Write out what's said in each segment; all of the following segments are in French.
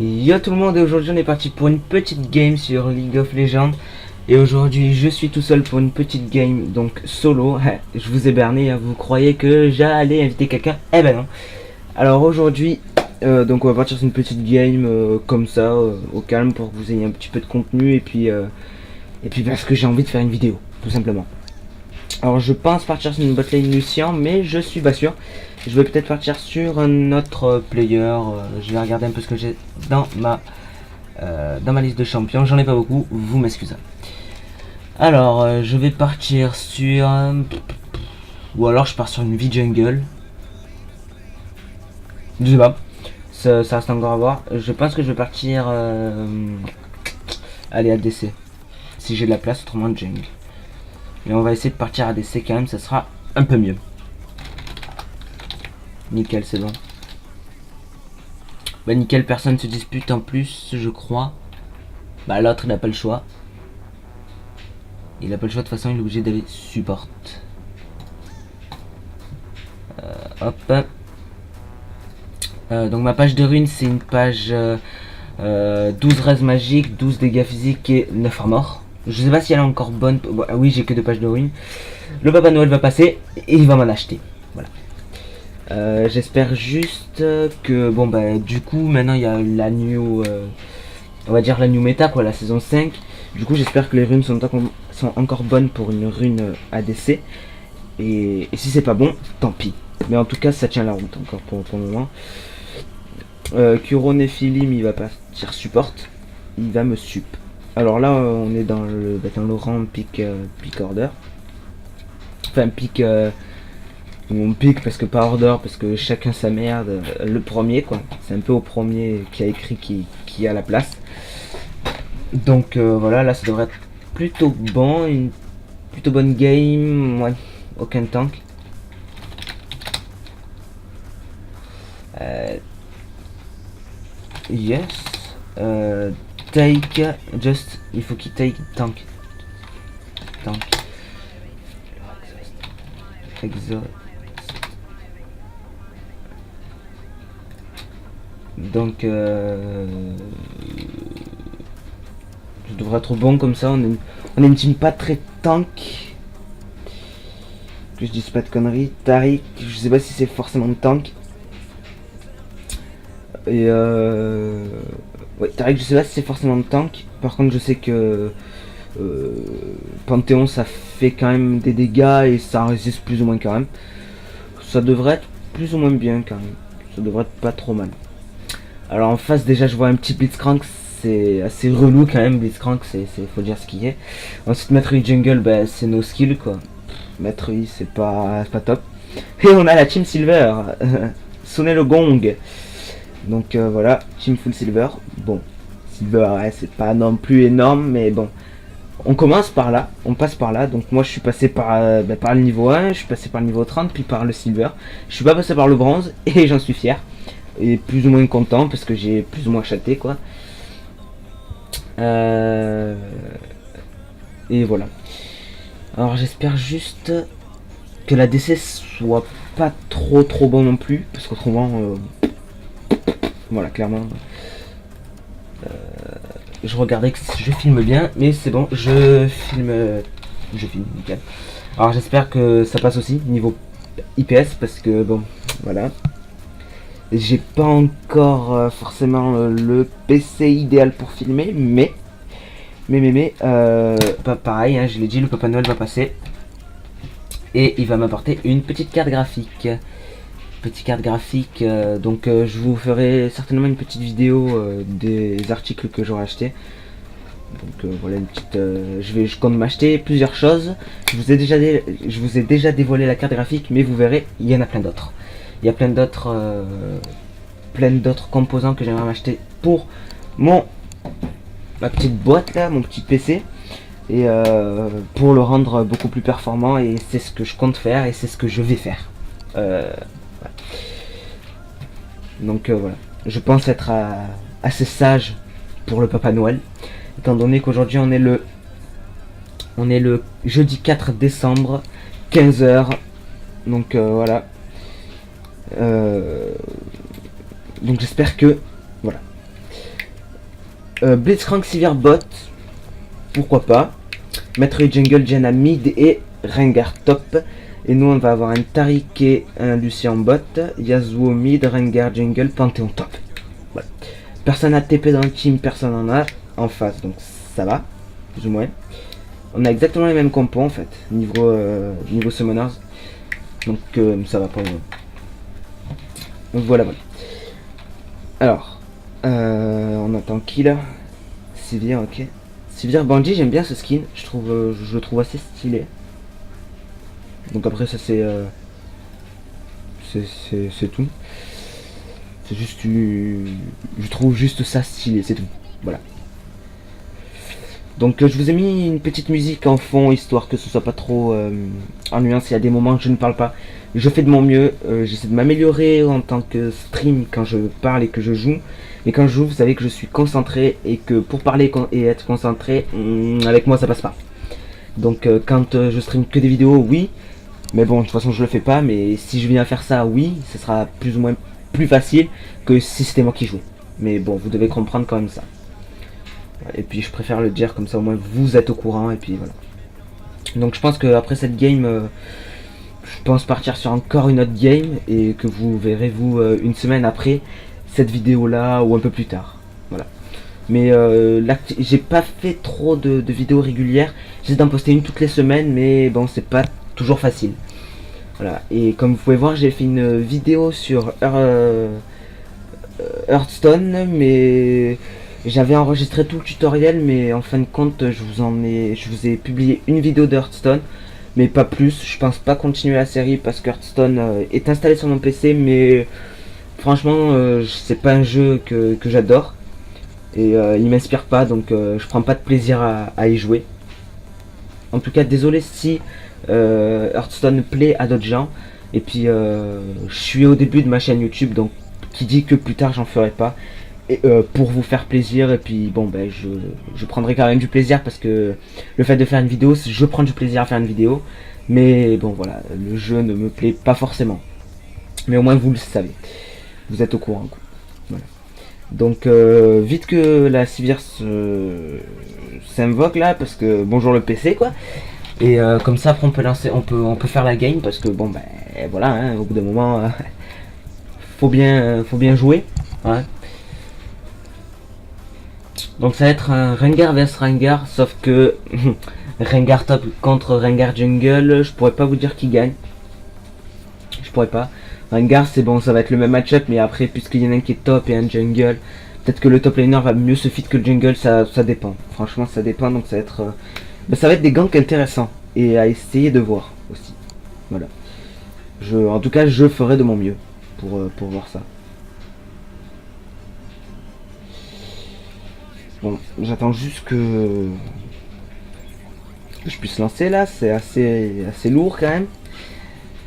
Yo tout le monde, et aujourd'hui on est parti pour une petite game sur League of Legends. Et aujourd'hui je suis tout seul pour une petite game, donc solo. Je vous ai berné, hein, vous croyez que j'allais inviter quelqu'un? Eh ben non. Alors aujourd'hui, donc on va partir sur une petite game comme ça, au calme, pour que vous ayez un petit peu de contenu. Et puis parce que j'ai envie de faire une vidéo, tout simplement. Alors je pense partir sur une botlane Lucian, mais je suis pas sûr. Je vais peut-être partir sur un autre player. Je vais regarder un peu ce que j'ai dans ma liste de champions. J'en ai pas beaucoup, vous m'excusez. Alors je vais partir sur... ou alors je pars sur une V-Jungle. Je sais pas. Ça reste encore à voir. Je pense que je vais partir... allez, ADC. Si j'ai de la place, autrement jungle. Mais on va essayer de partir ADC quand même, ça sera un peu mieux. Nickel, c'est bon. Bah nickel, personne se dispute en plus, je crois. Bah l'autre, il a pas le choix. Il a pas le choix, de toute façon, il est obligé d'aller support. Hop. Donc ma page de runes, c'est une page 12 res magique, 12 dégâts physiques et 9 armor. Je sais pas si elle est encore bonne. Ah oui, j'ai que 2 pages de runes. Le Papa Noël va passer et il va m'en acheter. Voilà. J'espère juste que bon bah du coup maintenant il y a la new on va dire la new méta quoi, la saison 5. Du coup j'espère que les runes sont encore bonnes pour une rune ADC. Et si c'est pas bon, tant pis. Mais en tout cas ça tient la route encore pour le moment. Kuro Nephilim il va partir support. Il va me sup. Alors là on est dans le rang pick order. Enfin pick on pique parce que pas order, parce que chacun sa merde, le premier quoi, c'est un peu au premier qui a écrit qui a la place. Donc voilà, là ça devrait être plutôt bon, une plutôt bonne game, ouais, aucun tank. Yes, take, just, il faut qu'il take tank. Exhaust. Donc je devrais être bon comme ça. On est une team pas très tank. Que je dise pas de conneries. Tariq, je sais pas si c'est forcément tank. Et ouais, Tariq, je sais pas si c'est forcément tank. Par contre, je sais que Panthéon ça fait quand même des dégâts et ça résiste plus ou moins quand même. Ça devrait être plus ou moins bien quand même. Ça devrait être pas trop mal. Alors en face déjà je vois un petit Blitzcrank, c'est assez relou quand même. Blitzcrank, faut dire ce qu'il est. Ensuite Maître Yi Jungle, bah, c'est no skill quoi. Maître Yi c'est pas top. Et on a la Team Silver. Sonner le gong. Donc voilà, Team Full Silver. Bon, Silver ouais, c'est pas non plus énorme mais bon. On commence par là, on passe par là. Donc moi je suis passé par le niveau 1, je suis passé par le niveau 30 puis par le Silver. Je suis pas passé par le bronze et j'en suis fier. Et plus ou moins content parce que j'ai plus ou moins chaté quoi. Et voilà. Alors j'espère juste que la DC soit pas trop bon non plus parce qu'autrement voilà clairement je regardais que je filme bien mais c'est bon, je filme nickel. Alors j'espère que ça passe aussi niveau IPS parce que bon voilà. J'ai pas encore forcément le PC idéal pour filmer, mais pas pareil, hein, je l'ai dit, le Papa Noël va passer et il va m'apporter une petite carte graphique. Donc je vous ferai certainement une petite vidéo des articles que j'aurai acheté. Donc voilà une petite. Je compte m'acheter plusieurs choses. Je vous ai déjà dévoilé la carte graphique, mais vous verrez, il y en a plein d'autres. Il y a plein d'autres composants que j'aimerais m'acheter pour ma petite boîte là, mon petit PC. Et pour le rendre beaucoup plus performant. Et c'est ce que je compte faire et c'est ce que je vais faire. Voilà. Donc voilà. Je pense être assez sage pour le Papa Noël. Étant donné qu'aujourd'hui on est le jeudi 4 décembre, 15h. Donc voilà. Donc j'espère que voilà. Blitzcrank Sivir bot, pourquoi pas. Maître Jungle, Janna mid et Rengar top. Et nous on va avoir un Taric et un Lucian bot, Yasuo mid, Rengar jungle, Panthéon top. Voilà. Personne n'a TP dans le team, personne en a en face, donc ça va, plus ou moins. On a exactement les mêmes compos en fait, niveau summoners. Donc ça va pas. Donc voilà. Alors, on attend qui là? Sivir, ok. Sivir Bandit, j'aime bien ce skin, je le trouve assez stylé. Donc après ça c'est tout. C'est juste je trouve juste ça stylé, c'est tout. Voilà. Donc je vous ai mis une petite musique en fond histoire que ce soit pas trop ennuyant. S'il y a des moments où je ne parle pas, je fais de mon mieux. J'essaie de m'améliorer en tant que stream quand je parle et que je joue. Mais quand je joue, vous savez que je suis concentré et que pour parler et être concentré, avec moi ça passe pas. Donc quand je stream que des vidéos, oui. Mais bon, de toute façon je le fais pas. Mais si je viens faire ça, oui, ce sera plus ou moins plus facile que si c'était moi qui jouais. Mais bon, vous devez comprendre quand même ça. Et puis je préfère le dire comme ça au moins vous êtes au courant et puis voilà. Donc je pense que après cette game, je pense partir sur encore une autre game et que vous verrez vous une semaine après cette vidéo là ou un peu plus tard. Voilà. Mais là j'ai pas fait trop de vidéos régulières. J'essaie d'en poster une toutes les semaines mais bon c'est pas toujours facile. Voilà. Et comme vous pouvez voir j'ai fait une vidéo sur Hearthstone mais j'avais enregistré tout le tutoriel mais en fin de compte je vous ai publié une vidéo de Hearthstone mais pas plus. Je pense pas continuer la série parce que Hearthstone est installé sur mon PC mais franchement c'est pas un jeu que j'adore et il m'inspire pas donc je prends pas de plaisir à y jouer. En tout cas désolé si Hearthstone plaît à d'autres gens et puis je suis au début de ma chaîne YouTube donc qui dit que plus tard j'en ferai pas. Et pour vous faire plaisir et puis bon ben je prendrai quand même du plaisir parce que le fait de faire une vidéo je prends du plaisir à faire une vidéo mais bon voilà le jeu ne me plaît pas forcément mais au moins vous le savez, vous êtes au courant quoi. Voilà. Donc vite que la Sivir s'invoque là parce que bonjour le PC quoi et comme ça après on peut faire la game parce que bon ben voilà hein, au bout d'un moment faut bien jouer hein. Donc ça va être un Rengar vs Rengar, sauf que Rengar top contre Rengar jungle, je pourrais pas vous dire qui gagne. Je pourrais pas. Rengar c'est bon, ça va être le même match-up, mais après puisqu'il y en a un qui est top et un jungle, peut-être que le top laner va mieux se fit que le jungle, ça dépend. Franchement ça dépend, donc ça va être des ganks intéressants et à essayer de voir aussi. Voilà. En tout cas je ferai de mon mieux pour voir ça. Bon, j'attends juste que je puisse lancer là, c'est assez lourd quand même.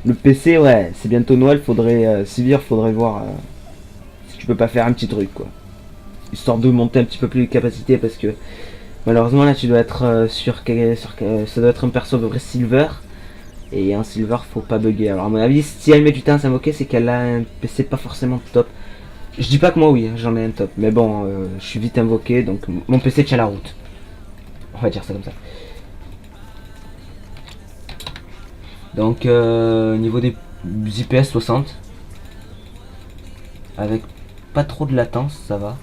Le PC, ouais, c'est bientôt Noël, Sivir, faudrait voir si tu peux pas faire un petit truc quoi. Histoire de monter un petit peu plus de capacité parce que malheureusement là tu dois être ça doit être un perso de vrai silver. Et un silver faut pas bugger. Alors à mon avis, si elle met du temps à s'invoquer, c'est qu'elle a un PC pas forcément top. Je dis pas que moi oui, j'en ai un top, mais bon, je suis vite invoqué, donc mon PC tient la route. On va dire ça comme ça. Donc niveau des IPS 60, avec pas trop de latence, ça va.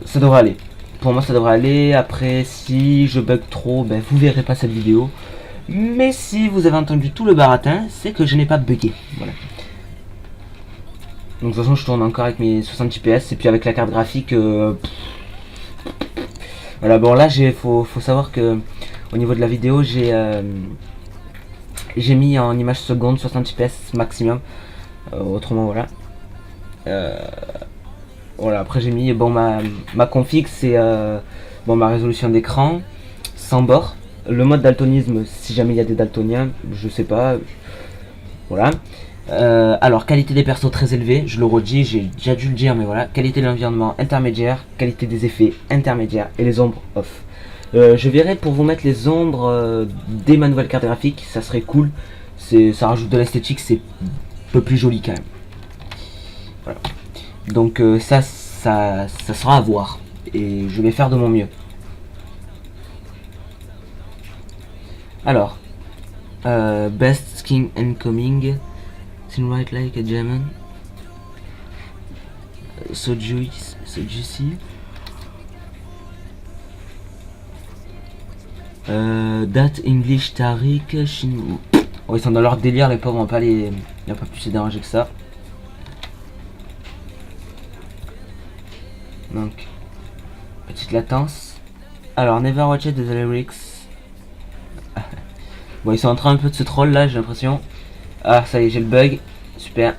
Ça devrait aller. Pour moi ça devrait aller. Après si je bug trop, ben vous verrez pas cette vidéo. Mais si vous avez entendu tout le baratin, c'est que je n'ai pas bugué. Voilà. Donc de toute façon je tourne encore avec mes 60 fps et puis avec la carte graphique voilà bon là faut savoir que au niveau de la vidéo j'ai mis en image seconde 60 fps maximum autrement voilà voilà après j'ai mis bon ma config c'est bon ma résolution d'écran sans bord, le mode daltonisme si jamais il y a des daltoniens je sais pas voilà. Alors qualité des persos très élevée, je le redis, j'ai déjà dû le dire mais voilà, qualité de l'environnement intermédiaire, qualité des effets intermédiaire et les ombres off. Je verrai pour vous mettre les ombres dès ma nouvelle carte graphique, ça serait cool, ça rajoute de l'esthétique, c'est un peu plus joli quand même. Voilà. Donc ça ça sera à voir. Et je vais faire de mon mieux. Alors, best skin incoming, seem right like a German, so juicy. That English Tariq Shin. Oh, ils sont dans leur délire, les pauvres, on va pas plus se déranger que ça. Donc, petite latence. Alors, never watched the lyrics. Bon, ils sont en train un peu de se troll là, j'ai l'impression. Ah, ça y est, j'ai le bug. Super.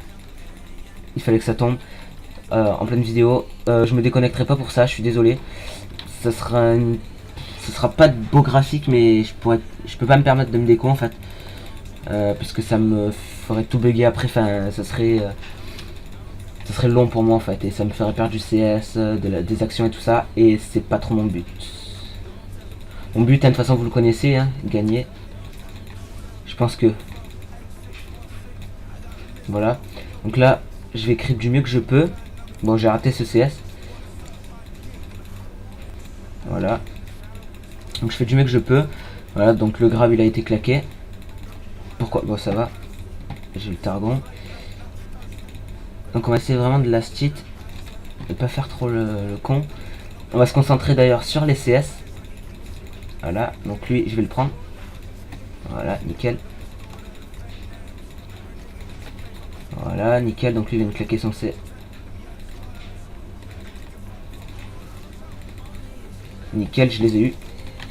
Il fallait que ça tombe en pleine vidéo. Je me déconnecterai pas pour ça, je suis désolé. Ça sera ce sera pas de beau graphique, mais je peux pas me permettre de me déco en fait. Parce que ça me ferait tout bugger après, enfin ça serait long pour moi en fait, et ça me ferait perdre du CS, des actions et tout ça, et c'est pas trop mon but. Mon but, hein, de toute façon vous le connaissez, hein, gagner. Je pense que voilà. Donc là, je vais creep du mieux que je peux. Bon, j'ai raté ce CS. Voilà. Donc je fais du mieux que je peux. Voilà, donc le grab il a été claqué. Pourquoi? Bon, ça va. J'ai le targon. Donc on va essayer vraiment de last hit. Et pas faire trop le con. On va se concentrer d'ailleurs sur les CS. Voilà, donc lui je vais le prendre. Voilà, nickel. Voilà, nickel, donc lui il vient de claquer son C. Nickel, je les ai eu.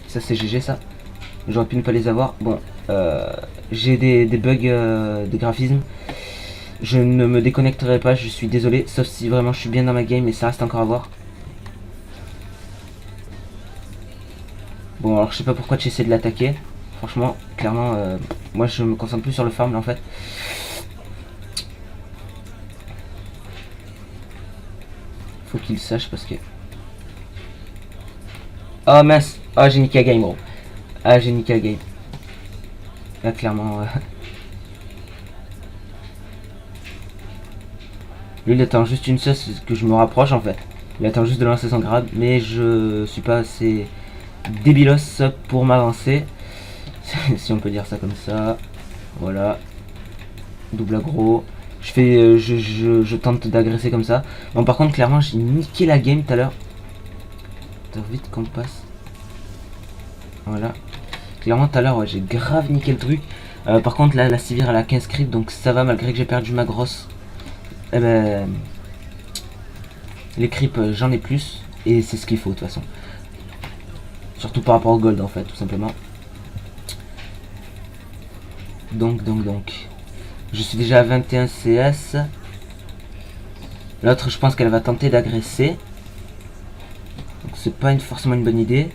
Ça c'est GG ça. J'aurais pu ne pas les avoir. Bon, j'ai des bugs de graphisme. Je ne me déconnecterai pas, je suis désolé. Sauf si vraiment je suis bien dans ma game, mais ça reste encore à voir. Bon, alors je sais pas pourquoi tu essaies de l'attaquer. Franchement, clairement, moi je me concentre plus sur le farm là en fait. Faut qu'il sache parce que... Oh mince. Oh, j'ai niqué la game, bro. Ah, j'ai niqué la game. Là, clairement... Lui, il attend juste une sauce que je me rapproche, en fait. Il attend juste de lancer son grab. Mais je suis pas assez débilos pour m'avancer. Si on peut dire ça comme ça. Voilà. Double aggro. Je fais... je tente d'agresser comme ça. Bon, par contre, clairement, j'ai niqué la game tout à l'heure. Attends, vite qu'on passe. Voilà. Clairement, tout à l'heure, ouais, j'ai grave niqué le truc. Par contre, là, la Sivir, elle a 15 creeps, donc ça va, malgré que j'ai perdu ma grosse. Eh ben... Les creeps, j'en ai plus. Et c'est ce qu'il faut, de toute façon. Surtout par rapport au gold, en fait, tout simplement. Donc. Je suis déjà à 21 CS. L'autre, je pense qu'elle va tenter d'agresser. Donc c'est pas forcément une bonne idée.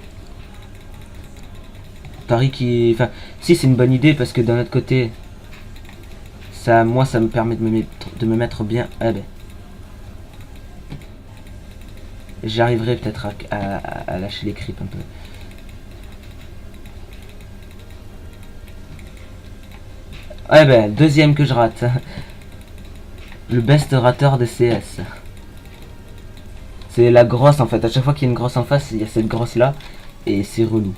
Paris qui... Enfin, si c'est une bonne idée parce que d'un autre côté, ça, moi, ça me permet de me mettre bien. Ah ben. J'arriverai peut-être à lâcher les creeps un peu. Ah ben, deuxième que je rate. Le best rateur de CS. C'est la grosse en fait. À chaque fois qu'il y a une grosse en face, il y a cette grosse là. Et c'est relou.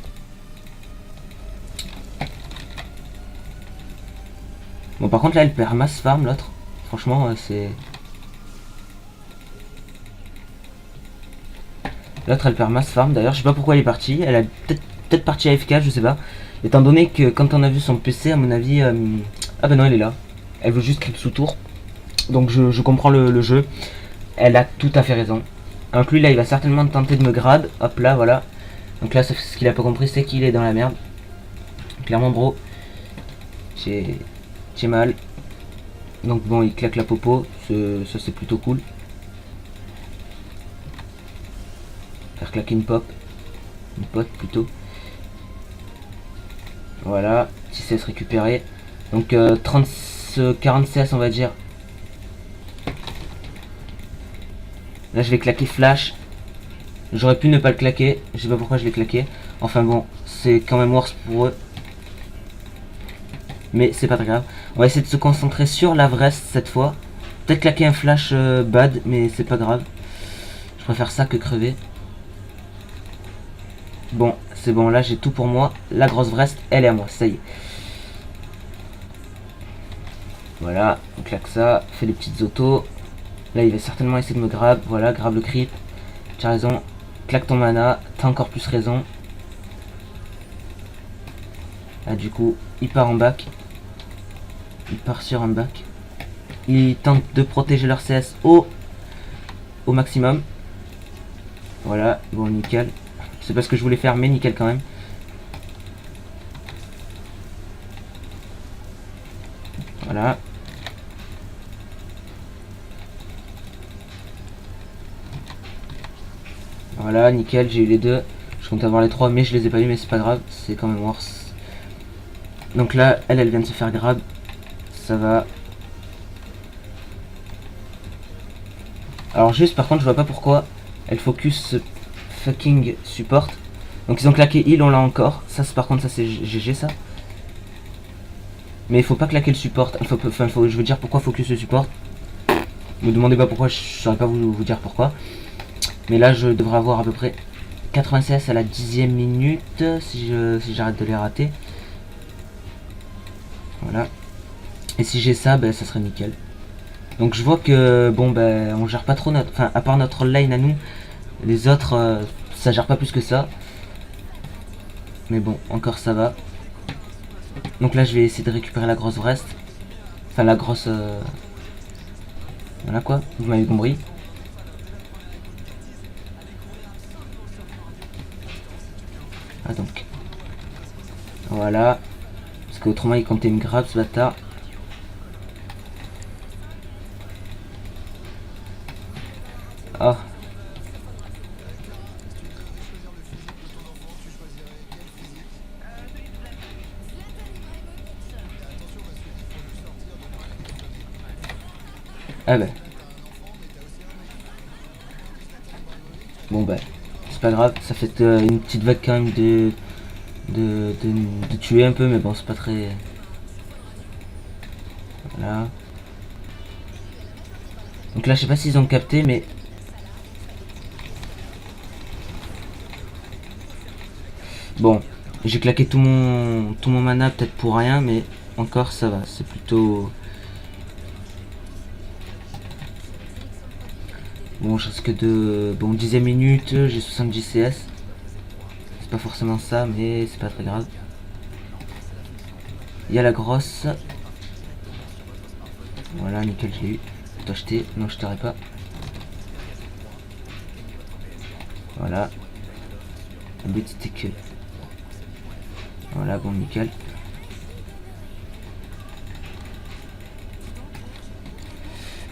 Bon, par contre, là, elle perd masse farm, l'autre. Franchement, c'est... L'autre, elle perd masse farm. D'ailleurs, je sais pas pourquoi elle est partie. Elle a peut-être partie AFK, je sais pas. Étant donné que quand on a vu son PC, à mon avis... Ah bah non, elle est là. Elle veut juste creep sous tour. Donc, je comprends le jeu. Elle a tout à fait raison. Donc lui, là, il va certainement tenter de me grab. Hop là, voilà. Donc là, ce qu'il a pas compris, c'est qu'il est dans la merde. Clairement, bro. J'ai mal. Donc bon, il claque la popo. Ça, c'est plutôt cool. Faire claquer une pop. Une pote, plutôt. Voilà. 6 CS récupéré. Donc 40 CS, on va dire. Là, je vais claquer flash. J'aurais pu ne pas le claquer. Je sais pas pourquoi je l'ai claqué. Enfin bon, c'est quand même worse pour eux. Mais c'est pas très grave. On va essayer de se concentrer sur la Vrest cette fois. Peut-être claquer un flash bad, mais c'est pas grave. préfère ça que crever. Bon, c'est bon, là j'ai tout pour moi. La grosse Vrest, elle est à moi, ça y est. Voilà, on claque ça, fait des petites autos. Là il va certainement essayer de me grab. Voilà, grab le creep. Tu as raison, claque ton mana, t'as encore plus raison. Là du coup, il part en back. Il part sur un back. Il tente de protéger leur CS au maximum. Voilà, bon nickel. C'est pas ce que je voulais faire, mais nickel quand même. Voilà. Voilà, nickel, j'ai eu les deux. Je compte avoir les trois, mais je les ai pas eu, mais c'est pas grave, c'est quand même worse. Donc là, elle vient de se faire grab. Ça va. Alors juste, par contre, je vois pas pourquoi elle focus fucking support. Donc ils ont claqué heal, on l'a encore. Ça, par contre, ça c'est GG ça. Mais il faut pas claquer le support. Je veux dire pourquoi focus le support. Me demandez pas pourquoi, je saurais pas vous dire pourquoi. Mais là, je devrais avoir à peu près 80 CS à la 10e minute si j'arrête de les rater. Voilà. Et si j'ai ça, ben ça serait nickel. Donc je vois que bon ben on gère pas trop notre. Enfin à part notre lane à nous, les autres ça gère pas plus que ça. Mais bon, encore ça va. Donc là je vais essayer de récupérer la grosse Vrest. Enfin la grosse voilà quoi, vous m'avez compris. Ah donc. Voilà. Parce qu'autrement il comptait me grab ce bâtard. Ah. Ah ben. Bon ben. C'est pas grave, ça fait une petite vague quand même de tuer un peu, mais bon c'est pas très. Voilà. Donc là je sais pas s'ils ont capté, mais bon, j'ai claqué tout mon mana peut-être pour rien, mais encore ça va, c'est plutôt. Bon, je risque de. Bon, 10e minute, j'ai 70 CS. C'est pas forcément ça, mais c'est pas très grave. Il y a la grosse. Voilà, nickel, je l'ai eu. Toi, acheter. Non, je t'aurais pas. Voilà. Le but c'était que. Voilà, bon, nickel.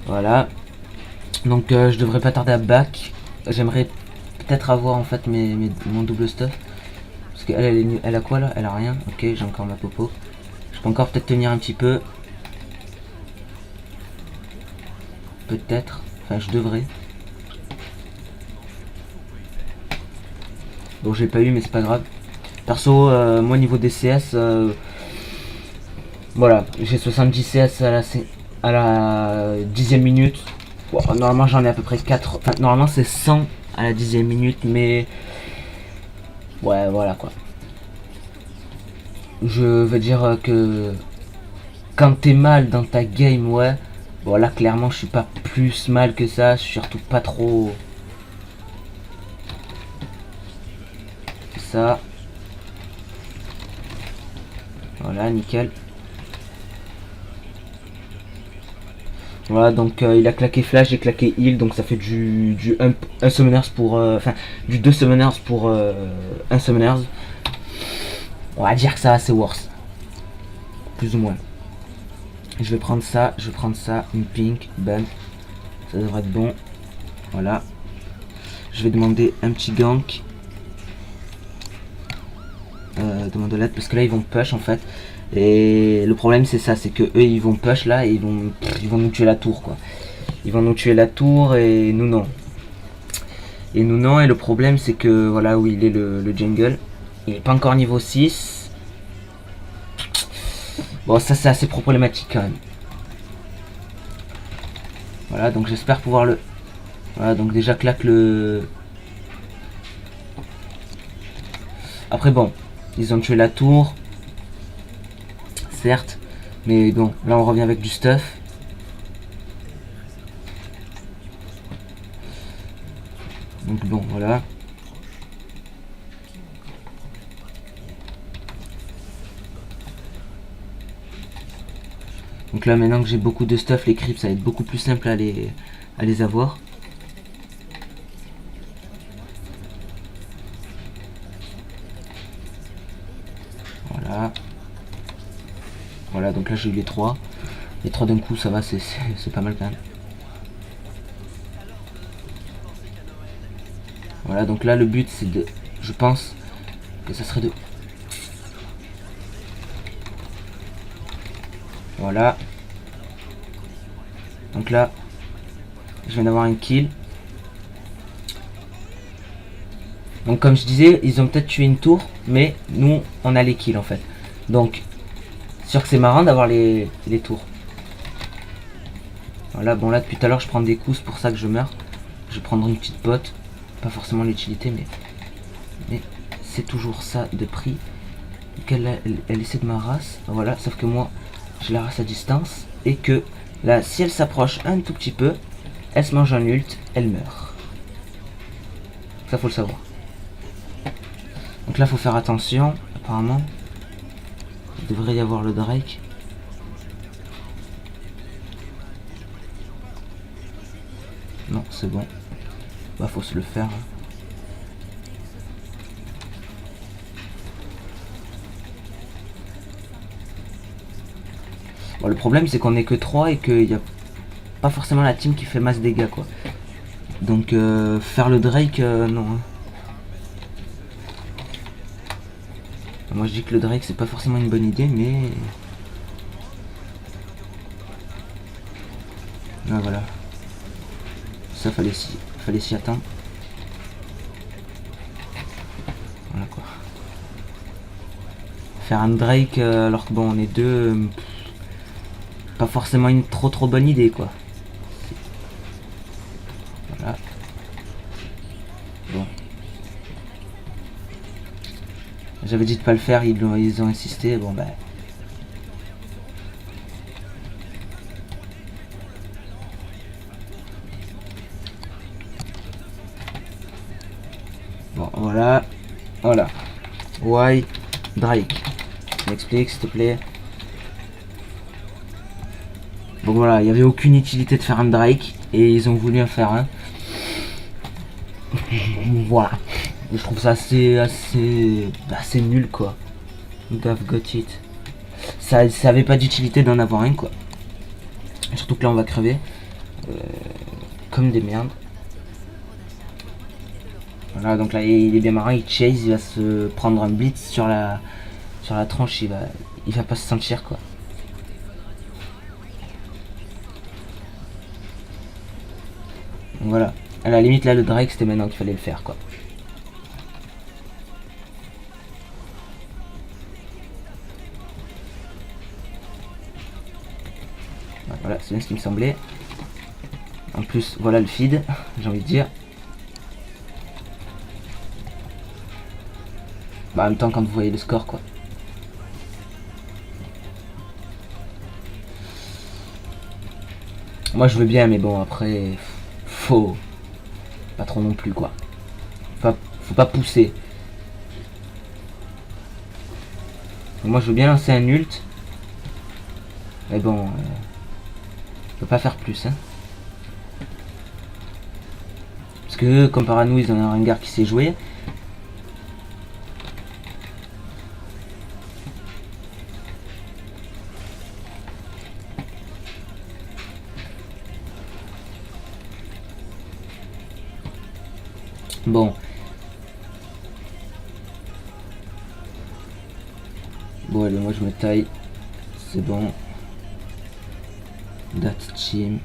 Voilà. Donc je devrais pas tarder à back. J'aimerais peut-être avoir en fait mon double stuff. Parce qu'elle elle a quoi là? Elle a rien. Ok, j'ai encore ma popo. Je peux encore peut-être tenir un petit peu. Peut-être. Enfin je devrais. Bon j'ai pas eu mais c'est pas grave. Perso moi niveau des CS voilà, j'ai 70 CS à la 10e minute. Bon, normalement j'en ai à peu près 4. Enfin, normalement c'est 100 à la 10e minute, mais. Ouais, voilà quoi. Je veux dire que. Quand t'es mal dans ta game, ouais. Bon, là clairement je suis pas plus mal que ça. Je suis surtout pas trop. Ça. Voilà, nickel. Voilà, donc il a claqué flash, j'ai claqué heal, donc ça fait du 1 summoners pour. Enfin, du 2 summoners pour 1 summoners. On va dire que ça c'est worse. Plus ou moins. Je vais prendre ça, une pink, bam. Ça devrait être bon. Voilà. Je vais demander un petit gank. Demande de l'aide parce que là ils vont push en fait. Et le problème c'est ça, c'est que eux ils vont push là et ils vont nous tuer la tour quoi. Ils vont nous tuer la tour et nous non. Et nous non, et le problème c'est que voilà où il est le jungle. Il est pas encore niveau 6. Bon ça c'est assez problématique quand même. Voilà donc j'espère pouvoir le Voilà, donc déjà claque le... Après bon, ils ont tué la tour. Certes. Mais bon, là on revient avec du stuff. Donc bon, voilà. Donc là maintenant que j'ai beaucoup de stuff, les creeps ça va être beaucoup plus simple à les avoir. Voilà. Voilà, donc là j'ai eu les trois. Les trois d'un coup, ça va, c'est pas mal quand même. Voilà, donc là le but c'est de... Je pense que ça serait de... Voilà. Donc là, je viens d'avoir un kill. Donc comme je disais, ils ont peut-être tué une tour, mais nous, on a les kills en fait. Donc, sûr que c'est marrant d'avoir les tours. Voilà, bon là depuis tout à l'heure je prends des coups, c'est pour ça que je meurs. Je vais prendre une petite pote. Pas forcément l'utilité, mais c'est toujours ça de prix. Donc elle essaie de ma race. Voilà, sauf que moi, je la race à distance. Et que là, si elle s'approche un tout petit peu, elle se mange un ult, elle meurt. Ça faut le savoir. Donc là faut faire attention, apparemment. Il devrait y avoir le Drake. Non, c'est bon. Bah faut se le faire. Bon, le problème c'est qu'on est que 3 et qu'il n'y a pas forcément la team qui fait masse dégâts quoi. Donc faire le Drake, non. Hein. Moi je dis que le Drake c'est pas forcément une bonne idée, mais... Ah voilà. Ça fallait s'y attendre. Voilà quoi. Faire un Drake alors que bon on est deux... pas forcément une trop bonne idée quoi. Voilà. Bon. J'avais dit de pas le faire, ils ont insisté, bon bah... Bon voilà. Voilà. Why Drake? M'explique s'il te plaît. Bon voilà, il n'y avait aucune utilité de faire un Drake et ils ont voulu en faire un. Voilà. Et je trouve ça assez nul quoi. I've got it. Ça avait pas d'utilité d'en avoir un quoi. Surtout que là on va crever. Comme des merdes. Voilà, donc là il est bien marrant, il chase, il va se prendre un blitz sur la tronche, il va pas se sentir quoi. Donc voilà. À la limite là le Drake c'était maintenant qu'il fallait le faire quoi. Voilà, c'est bien ce qui me semblait. En plus, voilà le feed, j'ai envie de dire. Bah, en même temps, quand vous voyez le score, quoi. Moi, je veux bien, mais bon, après, faut pas trop non plus, quoi. Faut pas pousser. Moi, je veux bien lancer un ult. Mais bon, je peux pas faire plus, hein. Parce que, comparé à nous, ils ont un Rengar qui sait jouer. Bon. Bon, allez, moi je me taille. C'est bon. That team.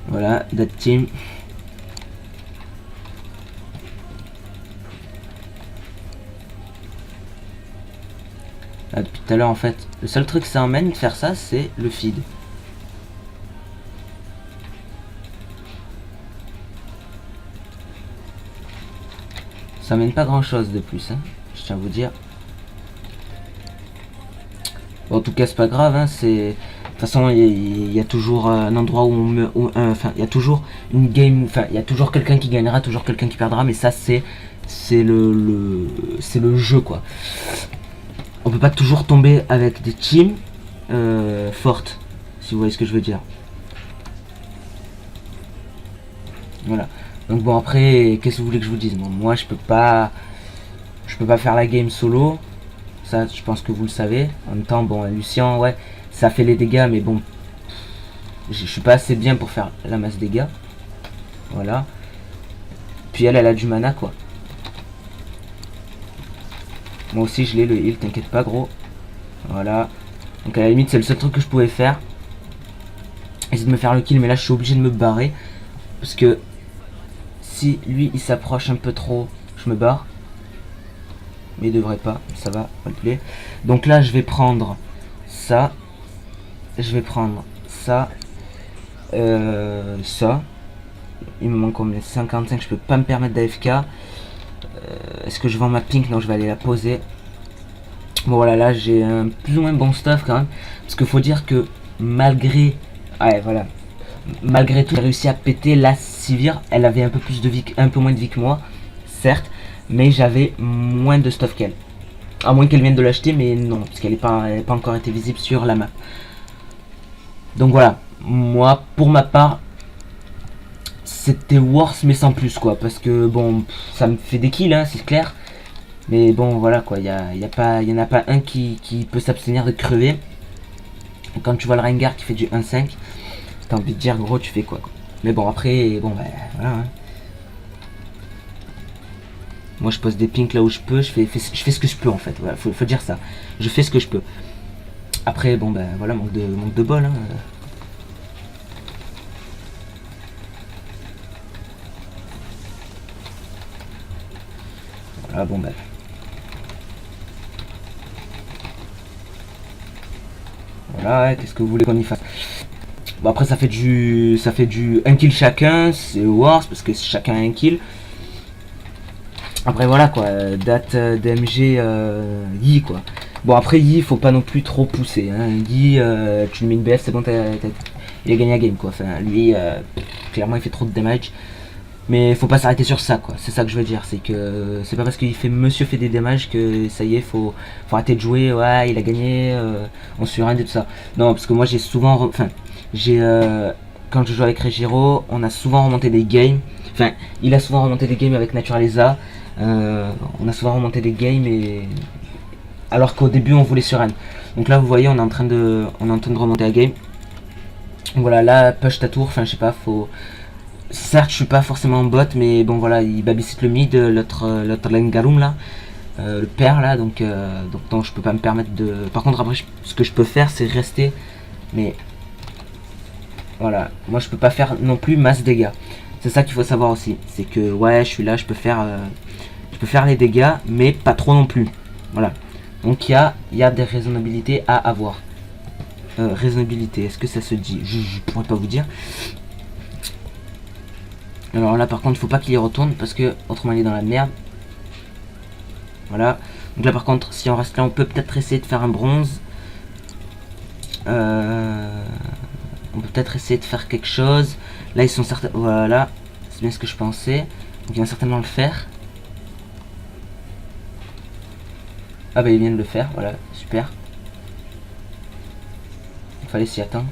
Voilà, that team. Là, depuis tout à l'heure en fait, le seul truc que ça emmène de faire ça, c'est le feed. Ça mène pas grand chose de plus, hein, je tiens à vous dire. Bon, en tout cas, c'est pas grave, hein, c'est. De toute façon, il y a toujours un endroit où on me. Enfin, il y a toujours une game. Enfin, il y a toujours quelqu'un qui gagnera, toujours quelqu'un qui perdra, mais ça, c'est c'est le jeu, quoi. On peut pas toujours tomber avec des teams fortes, si vous voyez ce que je veux dire. Voilà. Donc bon, après, qu'est-ce que vous voulez que je vous dise? Bon, moi, je peux pas faire la game solo. Ça, je pense que vous le savez. En même temps, bon, Lucien, ouais, ça fait les dégâts, mais bon, je suis pas assez bien pour faire la masse dégâts. Voilà. Puis elle a du mana, quoi. Moi aussi, je l'ai, le heal, t'inquiète pas, gros. Voilà. Donc à la limite, c'est le seul truc que je pouvais faire. Essayer de me faire le kill, mais là, je suis obligé de me barrer. Parce que si lui, il s'approche un peu trop, je me barre. Mais il devrait pas, ça va, on le play. Donc là, je vais prendre ça. Je vais prendre ça. Ça. Il me manque combien? 55, je peux pas me permettre d'AFK. Est-ce que je vends ma pink? Non, je vais aller la poser. Bon voilà, là j'ai un plus ou moins bon stuff quand même. Parce qu'il faut dire que malgré... Ouais, voilà. Malgré tout, j'ai réussi à péter la Sivir. Elle avait un peu plus de vie, un peu moins de vie que moi, certes. Mais j'avais moins de stuff qu'elle. À moins qu'elle vienne de l'acheter, mais non, parce qu'elle n'a pas encore été visible sur la map. Donc voilà, moi, pour ma part, c'était worse, mais sans plus, quoi. Parce que, bon, ça me fait des kills, hein, c'est clair. Mais bon, voilà, quoi, il y en a pas un qui peut s'abstenir de crever. Et quand tu vois le Rengar qui fait du 1-5, t'as envie de dire, gros, tu fais quoi. Mais bon, après, bon, bah, voilà, hein. Moi je pose des pinks là où je peux, je fais ce que je peux en fait, voilà, faut dire ça. Je fais ce que je peux. Après bon ben voilà, manque de bol, hein. Voilà bon ben. Voilà, ouais, qu'est-ce que vous voulez qu'on y fasse? Bon après ça fait du 1 kill chacun, c'est worse parce que chacun a un kill. Après voilà quoi, date d'MG Yi quoi. Bon après Yi faut pas non plus trop pousser, hein. Yi tu lui mets une BF c'est bon, il a gagné la game quoi. Enfin lui clairement il fait trop de damage. Mais faut pas s'arrêter sur ça quoi, c'est ça que je veux dire, c'est que c'est pas parce qu'il fait monsieur fait des damages que ça y est faut arrêter de jouer, ouais il a gagné on surrend et tout ça. Non parce que moi j'ai souvent, enfin j'ai quand je joue avec Regiro, on a souvent remonté des games, enfin il a souvent remonté des games avec Naturaliza. On a souvent remonté des games et alors qu'au début on voulait surrend. Donc là vous voyez on est en train de remonter la game. Donc voilà là push ta tour, enfin je sais pas, faut. Certes je suis pas forcément en bot mais bon voilà il babysit le mid, l'autre Lengarum là, le père là donc non je peux pas me permettre de. Par contre après ce que je peux faire c'est rester, mais voilà moi je peux pas faire non plus masse dégâts. C'est ça qu'il faut savoir aussi, c'est que ouais je suis là, je peux faire les dégâts, mais pas trop non plus. Voilà. Donc il y a des raisonnabilités à avoir. Raisonnabilité, est-ce que ça se dit? Je pourrais pas vous dire. Alors là par contre, il faut pas qu'il y retourne parce que autrement il est dans la merde. Voilà. Donc là par contre, si on reste là, on peut peut-être essayer de faire un bronze. On peut peut-être essayer de faire quelque chose. Là ils sont certains. Voilà. C'est bien ce que je pensais. Donc il va certainement le faire. Ah bah ils viennent de le faire, voilà, super. Il fallait s'y attendre.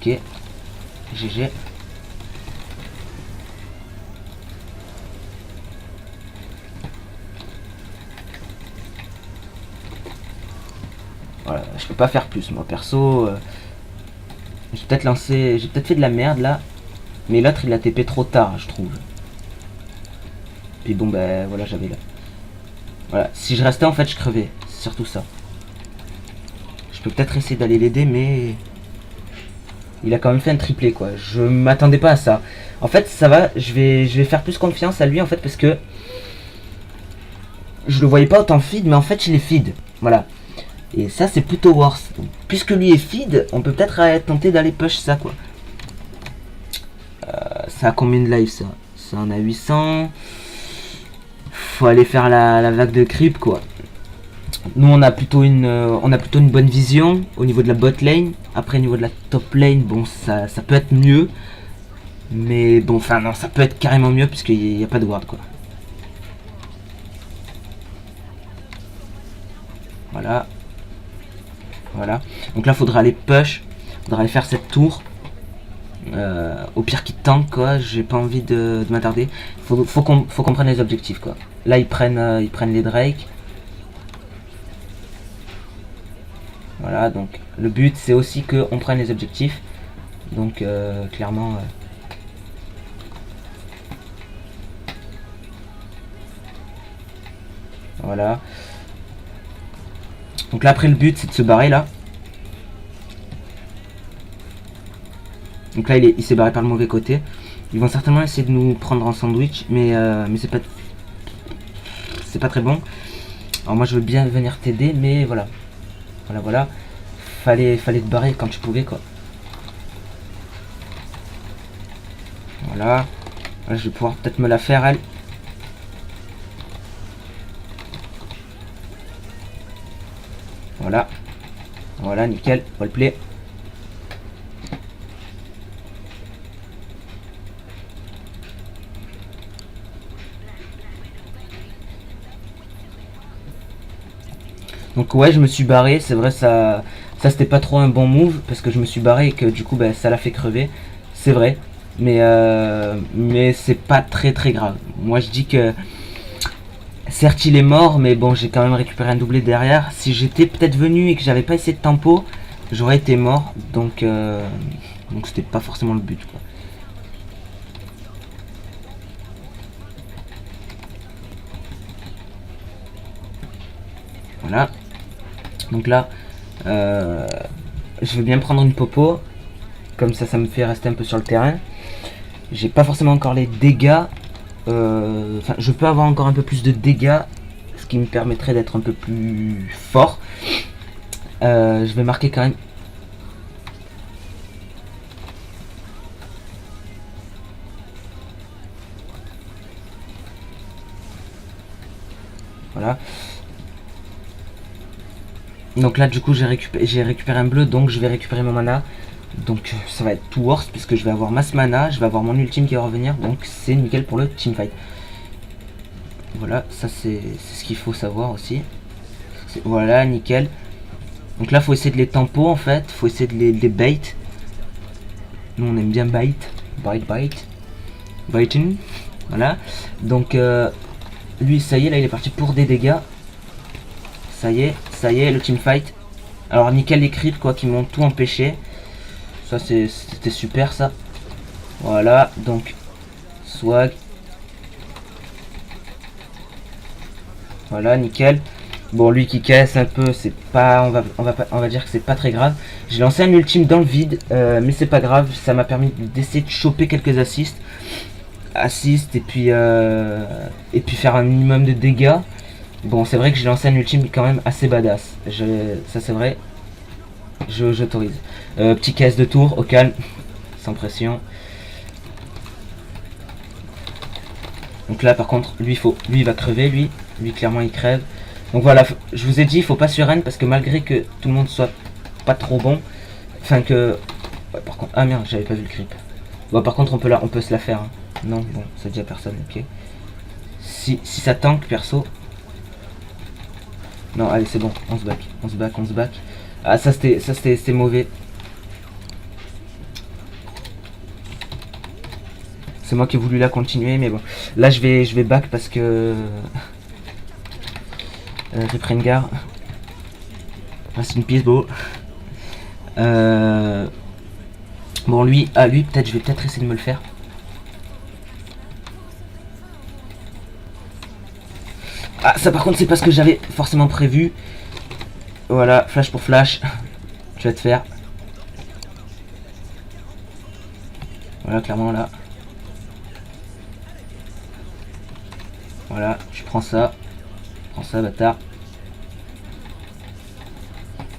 Ok. GG. Voilà, je peux pas faire plus moi perso. J'ai peut-être fait de la merde là. Mais l'autre il a TP trop tard je trouve. Puis bon ben voilà j'avais là. Voilà, si je restais en fait je crevais, c'est surtout ça. Je peux peut-être essayer d'aller l'aider mais il a quand même fait un triplé quoi. Je m'attendais pas à ça. En fait ça va, je vais faire plus confiance à lui en fait parce que je le voyais pas autant feed, mais en fait je l'ai feed. Voilà. Et ça c'est plutôt worse. Donc, puisque lui est feed, on peut peut-être tenter d'aller push ça quoi. Ça a combien de lives ça? Ça en a 800. Faut aller faire la vague de creep quoi. Nous on a plutôt une bonne vision au niveau de la bot lane. Après au niveau de la top lane, bon ça peut être mieux. Mais bon, enfin non, ça peut être carrément mieux puisqu'il n'y a pas de ward quoi. Voilà. Voilà. Donc là, faudra aller push. Faudra aller faire cette tour. Au pire qu'ils tank quoi. J'ai pas envie de m'attarder. Faut qu'on prenne les objectifs quoi. Là, ils prennent les Drake. Voilà, donc le but c'est aussi qu'on prenne les objectifs. Donc clairement... Voilà. Donc là après le but c'est de se barrer là. Donc là il s'est barré par le mauvais côté. Ils vont certainement essayer de nous prendre en sandwich. Mais c'est pas très bon. Alors moi je veux bien venir t'aider. Mais voilà. Voilà. Fallait te barrer quand tu pouvais quoi. Voilà. Là, je vais pouvoir peut-être me la faire elle. Voilà, nickel, roleplay. Donc ouais, je me suis barré, c'est vrai ça c'était pas trop un bon move parce que je me suis barré et que du coup bah, ça l'a fait crever. C'est vrai, mais c'est pas très grave. Moi je dis que certes il est mort, mais bon j'ai quand même récupéré un doublé derrière. Si j'étais peut-être venu et que j'avais pas essayé de tempo, j'aurais été mort. Donc c'était pas forcément le but quoi. Voilà. Donc là, je veux bien prendre une popo. Comme ça me fait rester un peu sur le terrain. J'ai pas forcément encore les dégâts. Enfin, je peux avoir encore un peu plus de dégâts, ce qui me permettrait d'être un peu plus fort. Je vais marquer quand même. Voilà. Donc là, du coup, j'ai récupéré un bleu, donc je vais récupérer mon mana. Donc ça va être tout worse puisque je vais avoir masse mana, je vais avoir mon ultime qui va revenir, donc c'est nickel pour le teamfight. Voilà, ça c'est ce qu'il faut savoir aussi. Voilà, nickel. Donc là faut essayer de les tempo en fait, faut essayer de les bait. Nous on aime bien bait. Baiting. Voilà. Donc lui ça y est, là il est parti pour des dégâts. Ça y est, le teamfight. Alors nickel les creeps quoi qui m'ont tout empêché. Ça c'était super ça. Voilà, donc swag. Voilà, nickel. Bon, lui qui casse un peu, c'est pas, on va dire que c'est pas très grave. J'ai lancé un ultime dans le vide, mais c'est pas grave. Ça m'a permis d'essayer de choper quelques assists, et puis faire un minimum de dégâts. Bon, c'est vrai que j'ai lancé un ultime quand même assez badass. Ça c'est vrai. J'autorise. Petit caisse de tour, au calme, sans pression. Donc là, par contre, lui il va crever, lui clairement il crève. Donc voilà, je vous ai dit, il faut pas surrun parce que malgré que tout le monde soit pas trop bon, enfin que, ouais, par contre, ah merde, j'avais pas vu le creep. Bon, par contre, on peut se la faire. Hein. Non, bon, c'est déjà personne, ok. Si ça tank, perso. Non, allez, c'est bon, on se back. Ah, ça c'était mauvais. C'est moi qui ai voulu la continuer, mais bon. Là, je vais back parce que... Riprengar. Reste une pièce beau. Bon, lui, peut-être, je vais peut-être essayer de me le faire. Ah, ça par contre, c'est pas ce que j'avais forcément prévu. Voilà, flash pour flash. Tu vas te faire. Voilà, clairement là. Voilà, je prends ça. Prends ça, bâtard.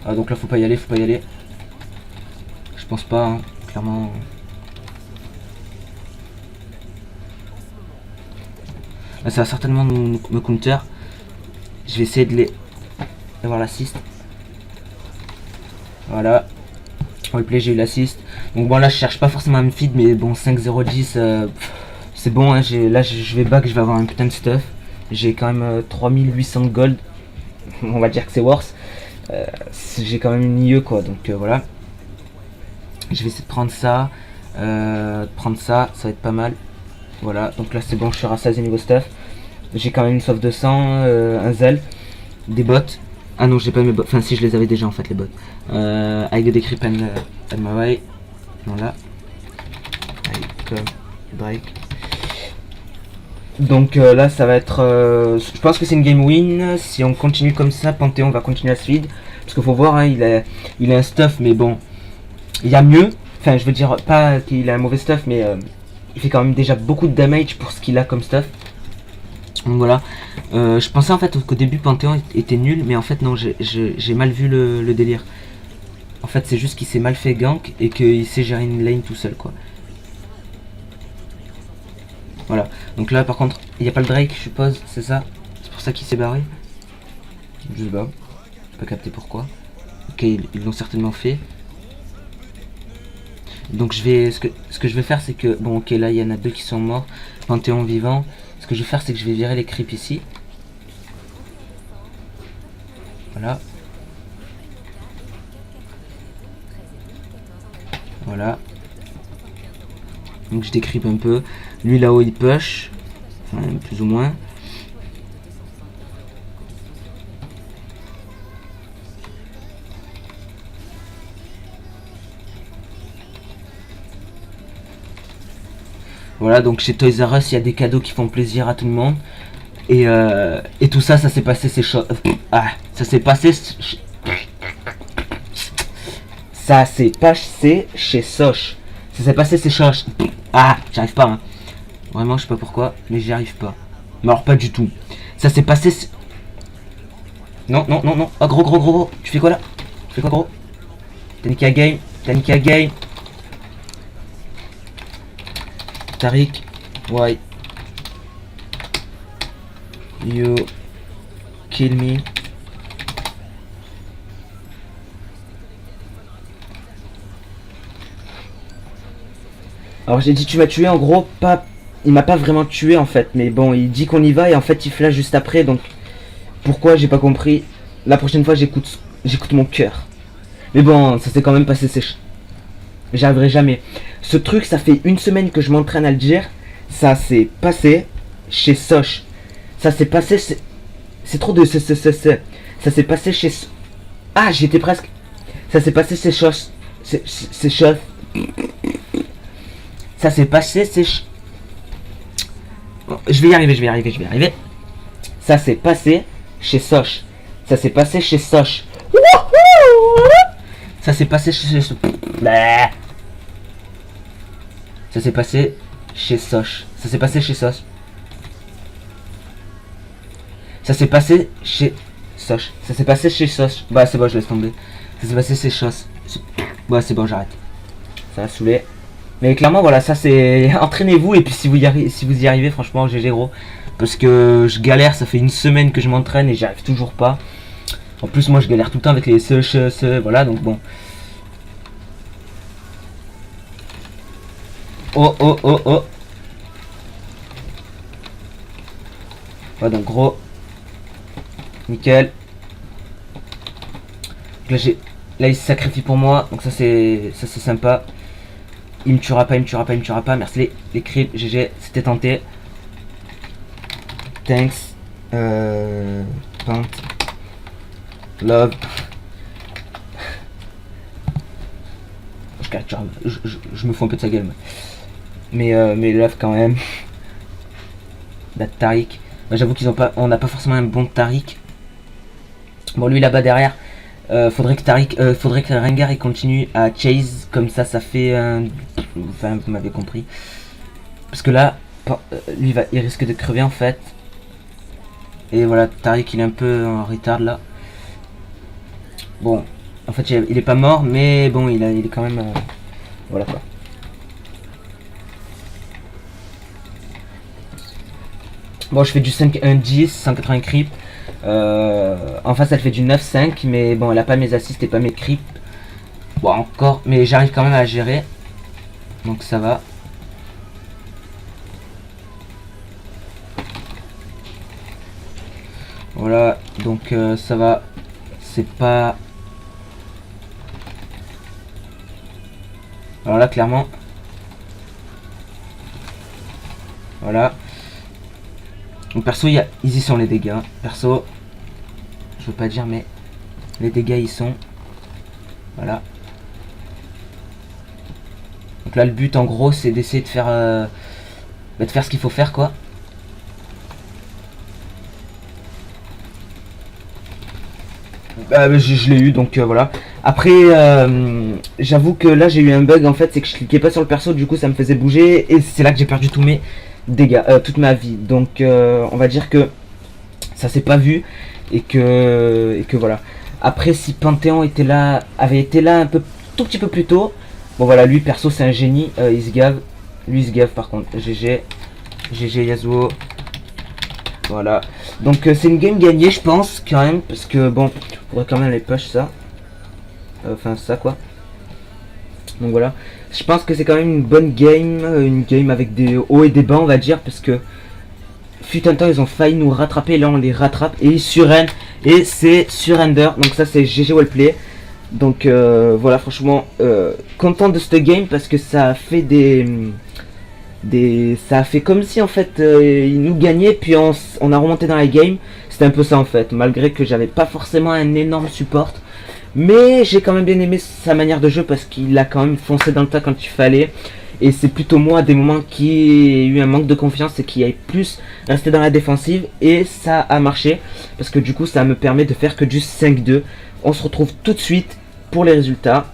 Ah, donc là, faut pas y aller, faut pas y aller. Je pense pas, hein, clairement. Là, ça va certainement me counter. Je vais essayer d'avoir l'assist. Voilà. Replay, j'ai eu l'assist. Donc bon, là je cherche pas forcément à me feed, mais bon, 5-0-10, c'est bon, hein. Là je vais back, je vais avoir un putain de stuff. J'ai quand même 3800 gold. On va dire que c'est worse. J'ai quand même une IE quoi, donc voilà. Je vais essayer de prendre ça. Ça va être pas mal. Voilà, donc là c'est bon, je suis rassasié niveau stuff. J'ai quand même une sauve de sang, un zel, des bots. Ah non, j'ai pas mes bots, enfin si, je les avais déjà en fait les bots. Avec des creep and my way. Voilà. Comme Drake. Donc là ça va être... je pense que c'est une game win. Si on continue comme ça, Panthéon va continuer à se feed. Parce qu'il faut voir, hein, il a un stuff, mais bon, il y a mieux. Enfin, je veux dire, pas qu'il a un mauvais stuff, mais il fait quand même déjà beaucoup de damage pour ce qu'il a comme stuff. Donc voilà. Je pensais en fait qu'au début Panthéon était nul, mais en fait non, j'ai mal vu le délire. En fait, c'est juste qu'il s'est mal fait gank et qu'il sait gérer une lane tout seul, quoi. Voilà. Donc là, par contre, il n'y a pas le Drake, je suppose, c'est ça? C'est pour ça qu'il s'est barré? Je sais pas. Pas capté pourquoi. Ok, ils l'ont certainement fait. Donc je vais, ce que je vais faire, c'est que, bon, ok, là il y en a deux qui sont morts, Panthéon vivant. Ce que je vais faire, c'est que je vais virer les creeps ici. Voilà. Voilà. Donc je décrype un peu. Lui là-haut il push, enfin plus ou moins. Voilà, donc chez Toys R Us, il y a des cadeaux qui font plaisir à tout le monde. Et tout ça, ça s'est passé ça s'est passé... Ça s'est passé chez Soch. Ça s'est passé chez Soch. Ah, j'arrive pas, hein. Vraiment, je sais pas pourquoi, mais j'y arrive pas. Mais alors, pas du tout. Ça s'est passé... Non, non, non, non. Oh, gros. Tu fais quoi, là? Tu fais quoi, gros? T'as niqué la game. Tariq, why you kill me? Alors j'ai dit tu m'as tué, en gros pas, il m'a pas vraiment tué en fait, mais bon il dit qu'on y va et en fait il flash juste après, donc pourquoi j'ai pas compris. La prochaine fois j'écoute mon cœur. Mais bon ça s'est quand même passé sèche. J'arriverai jamais. Ce truc, ça fait une semaine que je m'entraîne à le dire. Ça s'est passé chez Soch. Ça s'est passé... C'est trop de... Ça s'est passé chez... Ah, j'étais presque... Ça s'est passé chez Soch. C'est Soch. Ça s'est passé chez... Bon, je vais y arriver. Ça s'est passé chez Soch. Ça s'est passé chez Soch. Ça s'est passé chez... Ça s'est passé chez Soch. Ça s'est passé chez Soch. Ça s'est passé chez Soch. Ça s'est passé chez Soch. Bah c'est bon, je laisse tomber. Ça s'est passé chez Soch. Bah c'est bon, j'arrête. Ça va saouler. Mais clairement voilà, ça c'est... Entraînez-vous et puis si vous y arrivez, franchement GG gros. Parce que je galère, ça fait une semaine que je m'entraîne et j'y arrive toujours pas. En plus moi je galère tout le temps avec les voilà, donc bon. Oh. Ouais, donc gros. Nickel. Donc là il se sacrifie pour moi, donc ça c'est sympa. Il me tuera pas. Merci les creeps, GG, c'était tenté. Thanks. Pant. Love. Je me fous un peu de sa gueule. Mais love quand même. La Tariq. J'avoue on n'a pas forcément un bon Tariq. Bon lui là-bas derrière. Faudrait que Rengar il continue à chase, comme ça fait un... Enfin vous m'avez compris. Parce que là, lui il risque de crever en fait. Et voilà, Tariq il est un peu en retard là. Bon, en fait il est pas mort, mais bon il est quand même... voilà quoi. Bon, je fais du 5-1-10, 180 creep. En face elle fait du 9-5, mais bon elle a pas mes assists et pas mes creeps. Bon encore, mais j'arrive quand même à gérer. Donc ça va. Voilà, donc ça va. C'est pas... Alors là clairement. Voilà. Donc perso, ils y sont les dégâts. Perso, je veux pas dire, mais les dégâts ils sont. Voilà. Donc là le but en gros c'est d'essayer de faire ce qu'il faut faire quoi. Je l'ai eu donc voilà. Après j'avoue que là j'ai eu un bug en fait, c'est que je cliquais pas sur le perso, du coup ça me faisait bouger et c'est là que j'ai perdu tous mes dégâts, toute ma vie. Donc on va dire que ça s'est pas vu et que voilà. Après si Panthéon avait été là un peu tout petit peu plus tôt, bon voilà, lui perso c'est un génie, il se gave. Lui il se gave par contre. GG Yasuo. Voilà. Donc c'est une game gagnée je pense quand même, parce que bon, on pourrait quand même aller push ça. Enfin ça quoi. Donc voilà. Je pense que c'est quand même une game avec des hauts et des bas on va dire, parce que fut un temps ils ont failli nous rattraper, là on les rattrape et ils surrun et c'est surrender, donc ça c'est GG wellplay. Donc voilà, franchement content de cette game parce que ça a fait ça a fait comme si en fait ils nous gagnaient puis on a remonté dans la game. C'était un peu ça en fait, malgré que j'avais pas forcément un énorme support, mais j'ai quand même bien aimé sa manière de jeu parce qu'il a quand même foncé dans le tas quand il fallait. Et c'est plutôt moi à des moments qui ai eu un manque de confiance et qui aille plus rester dans la défensive, et ça a marché parce que du coup ça me permet de faire que du 5-2. On se retrouve tout de suite pour les résultats.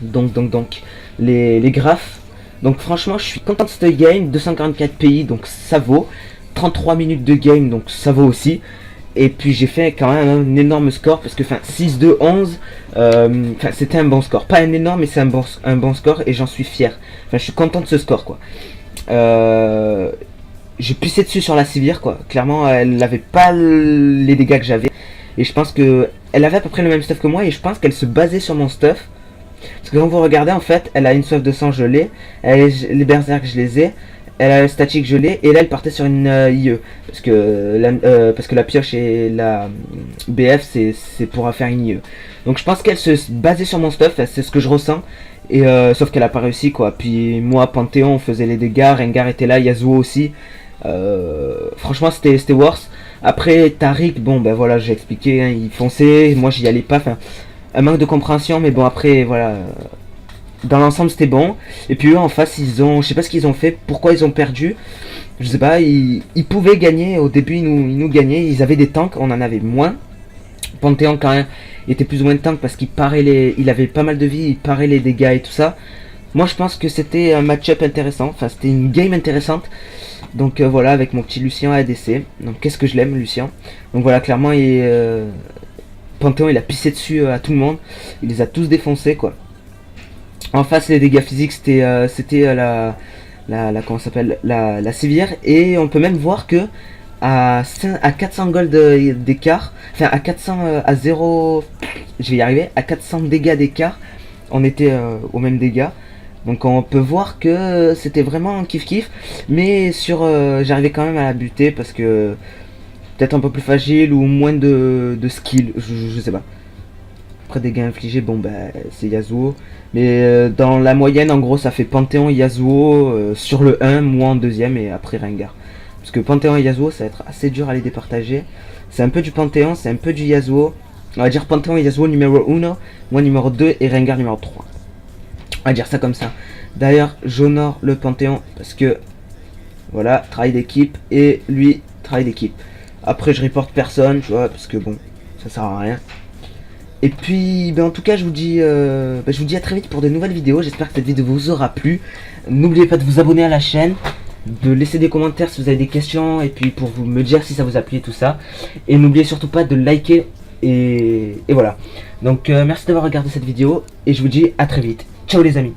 Donc les graphes. Donc franchement je suis content de cette game. 244 pays, donc ça vaut. 33 minutes de game, donc ça vaut aussi. Et puis j'ai fait quand même un énorme score parce que 6-2-11, c'était un bon score. Pas un énorme, mais c'est un bon score et j'en suis fier. Enfin, je suis content de ce score quoi. J'ai pissé dessus sur la civière quoi. Clairement, elle n'avait pas les dégâts que j'avais. Et je pense que elle avait à peu près le même stuff que moi et je pense qu'elle se basait sur mon stuff. Parce que quand vous regardez en fait, elle a une soif de sang, je l'ai. Les berserk, je les ai. Elle a le statique gelé et là elle partait sur une IE parce que la pioche et la BF c'est pour faire une IE. Donc je pense qu'elle se basait sur mon stuff, c'est ce que je ressens. Et sauf qu'elle a pas réussi quoi. Puis moi Panthéon on faisait les dégâts, Rengar était là, Yasuo aussi. Franchement c'était worse. Après Tariq, bon ben voilà j'ai expliqué, hein, il fonçait, moi j'y allais pas. Enfin un manque de compréhension, mais bon après voilà. Dans l'ensemble c'était bon. Et puis eux en face je sais pas ce qu'ils ont fait, pourquoi ils ont perdu. Je sais pas, ils pouvaient gagner. Au début ils nous gagnaient, ils avaient des tanks, on en avait moins. Panthéon quand même était plus ou moins de tank parce qu'il il avait pas mal de vie, il parait les dégâts et tout ça. Moi je pense que c'était un match-up intéressant, enfin c'était une game intéressante. Donc voilà, avec mon petit Lucien ADC. Donc qu'est-ce que je l'aime Lucien. Donc voilà, clairement Panthéon il a pissé dessus à tout le monde, il les a tous défoncés quoi. En face les dégâts physiques c'était comment s'appelle la civière, et on peut même voir que à 400 gold d'écart, enfin à 400 à 0, je vais y arriver, à 400 dégâts d'écart, on était aux mêmes dégâts. Donc on peut voir que c'était vraiment kiff kiff, mais j'arrivais quand même à la buter parce que peut-être un peu plus fragile ou moins de skill, je sais pas. Après dégâts infligés, bon bah c'est Yasuo. Mais dans la moyenne en gros ça fait Panthéon Yasuo sur le 1, moi en deuxième et après Rengar. Parce que Panthéon et Yasuo ça va être assez dur à les départager. C'est un peu du Panthéon, c'est un peu du Yasuo. On va dire Panthéon et Yasuo numéro 1, moi numéro 2 et Rengar numéro 3. On va dire ça comme ça. D'ailleurs j'honore le Panthéon parce que voilà, travail d'équipe, et lui travail d'équipe. Après je reporte personne, tu vois, parce que bon, ça sert à rien. Et puis en tout cas je vous dis à très vite pour de nouvelles vidéos. J'espère que cette vidéo vous aura plu. N'oubliez pas de vous abonner à la chaîne. de laisser des commentaires si vous avez des questions, et puis pour vous me dire si ça vous a plu et tout ça. Et n'oubliez surtout pas de liker, et voilà. Donc merci d'avoir regardé cette vidéo, et je vous dis à très vite. Ciao les amis.